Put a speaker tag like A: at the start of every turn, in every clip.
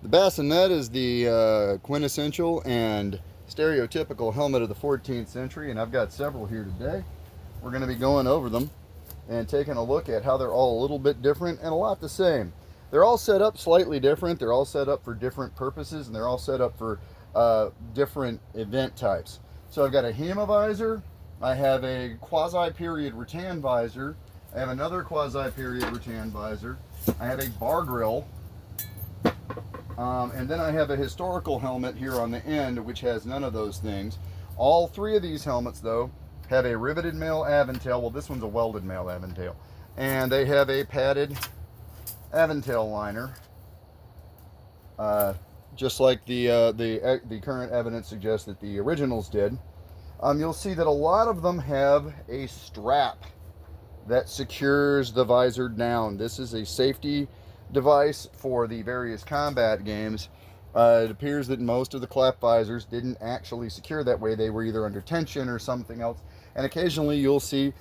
A: The bassinet is the quintessential and stereotypical helmet of the 14th century, and I've got several here today. We're going to be going over them and taking a look at how they're all a little bit different and a lot the same. They're all set up slightly different. They're all set up for different purposes, and they're all set up for different event types. So I've got a HEMA visor. I have a quasi-period rattan visor. I have another quasi-period rattan visor. I have a bar grill. And then I have a historical helmet here on the end, which has none of those things. All three of these helmets, though, have a riveted male aventail. Well, this one's a welded male aventail. And they have a padded aventail liner, just like the current evidence suggests that the originals did. You'll see that a lot of them have a strap that secures the visor down. This is a safety device for the various combat games. It appears that most of the clap visors didn't actually secure that way. They were either under tension or something else. And occasionally you'll see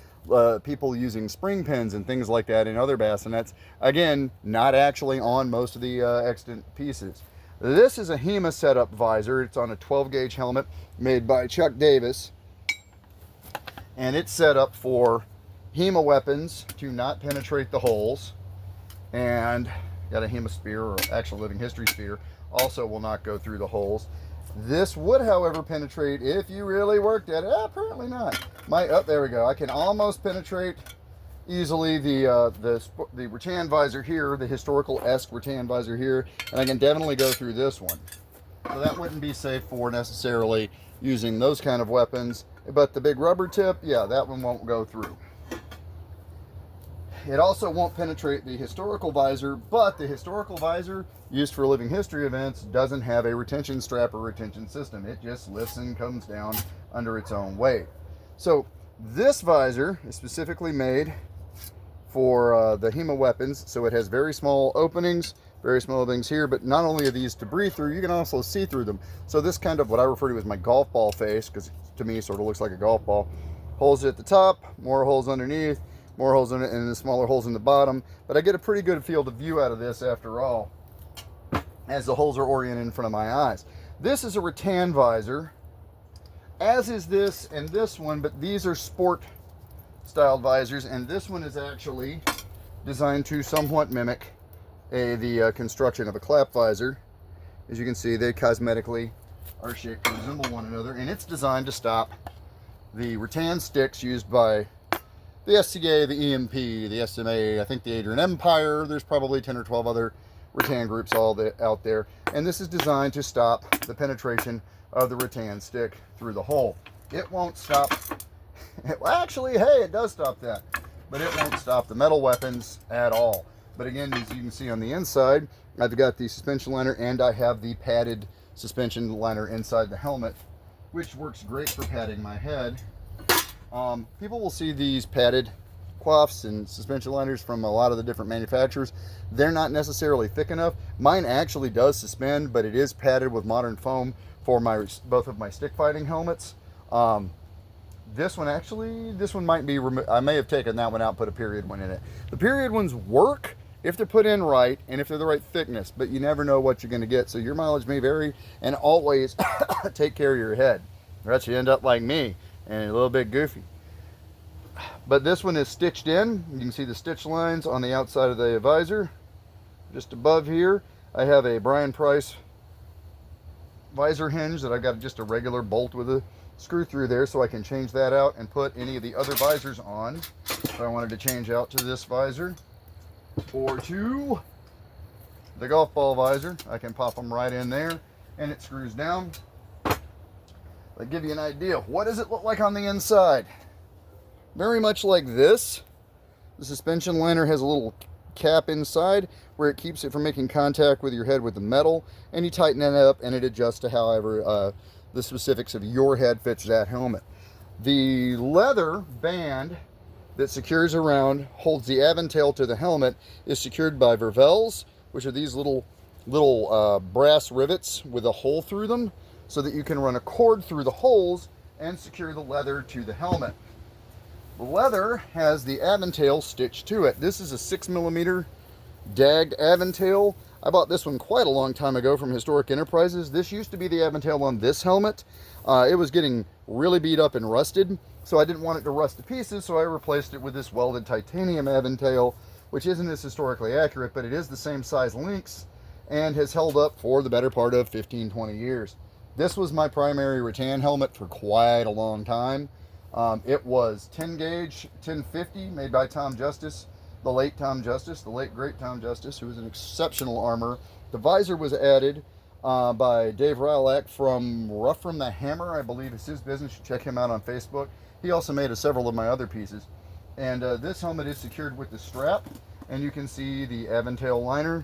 A: people using spring pins and things like that in other bassinets. Again, not actually on most of the extant pieces. This is a HEMA setup visor. It's on a 12 gauge helmet made by Chuck Davis. And it's set up for HEMA weapons to not penetrate the holes. And got a HEMA spear, or actual living history spear, also will not go through the holes. This would, however, penetrate if you really worked at it. Apparently not. Oh, there we go. I can almost penetrate easily the rattan visor here, the historical-esque rattan visor here, and I can definitely go through this one. So that wouldn't be safe for necessarily using those kind of weapons. But the big rubber tip, yeah, that one won't go through. It also won't penetrate the historical visor, but the historical visor used for living history events doesn't have a retention strap or retention system. It just lifts and comes down under its own weight. So this visor is specifically made for the HEMA weapons, so it has very small openings here, but not only are these to breathe through, you can also see through them. So this kind of what I refer to as my golf ball face, because to me it sort of looks like a golf ball. Holes at the top, more holes underneath, more holes in it, and the smaller holes in the bottom. But I get a pretty good field of view out of this after all, as the holes are oriented in front of my eyes. This is a rattan visor, as is this and this one, but these are sport styled visors, and this one is actually designed to somewhat mimic the construction of a clap visor. As you can see, they cosmetically are shaped to resemble one another, and it's designed to stop the rattan sticks used by the SCA, the EMP, the SMA, I think the Adrian Empire. There's probably 10 or 12 other rattan groups out there. And this is designed to stop the penetration of the rattan stick through the hole. It won't stop. Well, actually, hey, it does stop that. But it won't stop the metal weapons at all. But again, as you can see on the inside, I've got the suspension liner and I have the padded suspension liner inside the helmet, which works great for padding my head. People will see these padded quaffs and suspension liners from a lot of the different manufacturers. They're not necessarily thick enough. Mine actually does suspend, but it is padded with modern foam for both of my stick fighting helmets. This one might be, I may have taken that one out and put a period one in it. The period ones work if they're put in right and if they're the right thickness, but you never know what you're going to get. So your mileage may vary, and always take care of your head, or else you end up like me and a little bit goofy. But this one is stitched in. You can see the stitch lines on the outside of the visor. Just above here, I have a Brian Price visor hinge that I've got just a regular bolt with a screw through there, so I can change that out and put any of the other visors on. If I wanted to change out to this visor or to the golf ball visor, I can pop them right in there and it screws down. I'll give you an idea. What does it look like on the inside? Very much like this. The suspension liner has a little cap inside where it keeps it from making contact with your head with the metal, and you tighten it up and it adjusts to however the specifics of your head fits that helmet. The leather band that secures around, holds the aventail to the helmet, is secured by vervels, which are these little brass rivets with a hole through them, so that you can run a cord through the holes and secure the leather to the helmet. The leather has the aventail stitched to it. This is a 6mm dagged aventail. I bought this one quite a long time ago from Historic Enterprises. This used to be the Aventail on this helmet. It was getting really beat up and rusted, so I didn't want it to rust to pieces, so I replaced it with this welded titanium Aventail, which isn't as historically accurate, but it is the same size links and has held up for the better part of 15-20 years. This was my primary rattan helmet for quite a long time. It was 10 gauge 1050 made by Tom Justice, the late Tom Justice, the late great Tom Justice, who was an exceptional armor. The visor was added by Dave Rylak from Rough from the Hammer, I believe is his business. You should check him out on Facebook. He also made several of my other pieces. And this helmet is secured with the strap, and you can see the Aventail liner.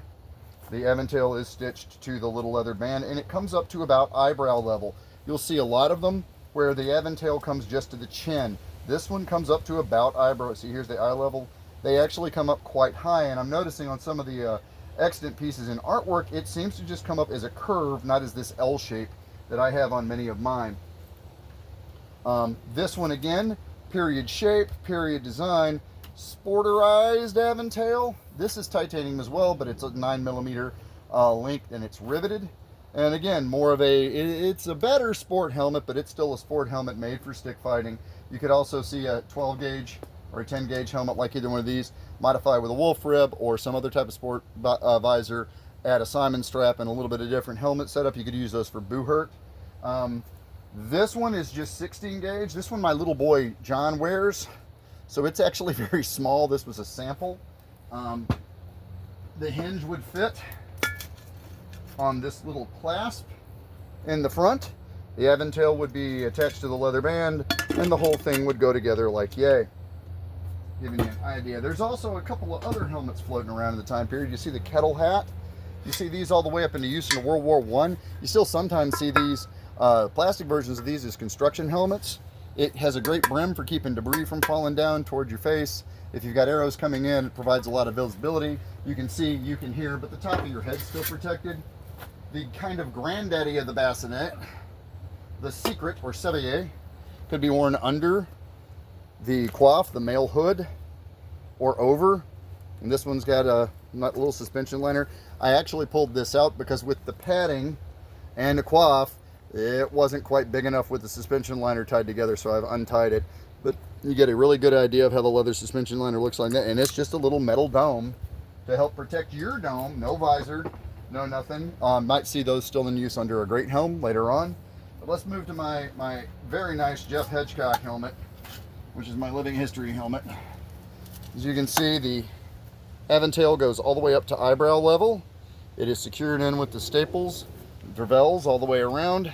A: The Aventail is stitched to the little leather band, and it comes up to about eyebrow level. You'll see a lot of them where the Aventail comes just to the chin. This one comes up to about eyebrow. See, here's the eye level. They actually come up quite high, and I'm noticing on some of the extant pieces in artwork, it seems to just come up as a curve, not as this L shape that I have on many of mine. This one again, period shape, period design, sporterized Aventail. This is titanium as well, but it's a 9mm length and it's riveted. And again, more of it's a better sport helmet, but it's still a sport helmet made for stick fighting. You could also see a 12 gauge or a 10 gauge helmet like either one of these, modify with a wolf rib or some other type of sport visor, add a Simon strap and a little bit of different helmet setup. You could use those for boo-hurt. This one is just 16 gauge. This one my little boy John wears, so it's actually very small. This was a sample. The hinge would fit on this little clasp in the front. The Aventail would be attached to the leather band, and the whole thing would go together like yay. Giving you an idea. There's also a couple of other helmets floating around in the time period. You see the kettle hat. You see these all the way up into use in World War I. You still sometimes see these plastic versions of these as construction helmets. It has a great brim for keeping debris from falling down toward your face. If you've got arrows coming in, it provides a lot of visibility. You can see, you can hear, but the top of your head's still protected. The kind of granddaddy of the bassinet, the Secret or Sevier, could be worn under the coif, the male hood, or over. And this one's got a little suspension liner. I actually pulled this out because with the padding and the coif, it wasn't quite big enough with the suspension liner tied together, so I've untied it. But you get a really good idea of how the leather suspension liner looks like that, and it's just a little metal dome to help protect your dome. No visor, no nothing. Might see those still in use under a great helm later on. But let's move to my very nice Jeff Hedgecock helmet, which is my living history helmet. As you can see, the Aventail goes all the way up to eyebrow level. It is secured in with the staples, Drevels all the way around.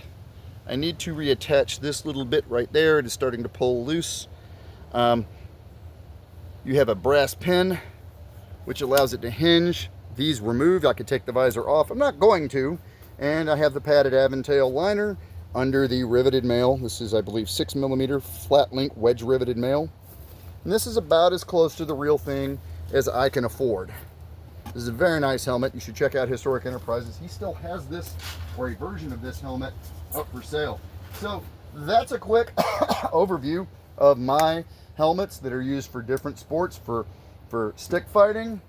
A: I need to reattach this little bit right there. It is starting to pull loose. You have a brass pin, which allows it to hinge. These removed, I could take the visor off. I'm not going to. And I have the padded Aventail liner under the riveted mail. This is, I believe, 6mm flat link wedge riveted mail. And this is about as close to the real thing as I can afford. This is a very nice helmet. You should check out Historic Enterprises. He still has this, or a version of this helmet, up for sale. So that's a quick overview of my helmets that are used for different sports, for stick fighting,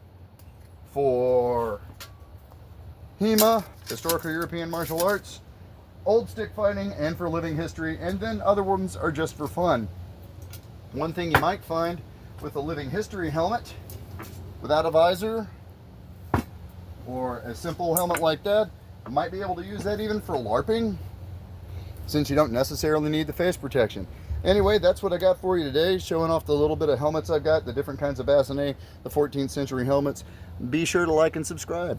A: for HEMA, historical European martial arts, old stick fighting, and for living history, and then other ones are just for fun. One thing you might find with a living history helmet without a visor, or a simple helmet like that, you might be able to use that even for LARPing, since you don't necessarily need the face protection. Anyway, that's what I got for you today, showing off the little bit of helmets I've got, the different kinds of bassinet, the 14th century helmets. Be sure to like and subscribe.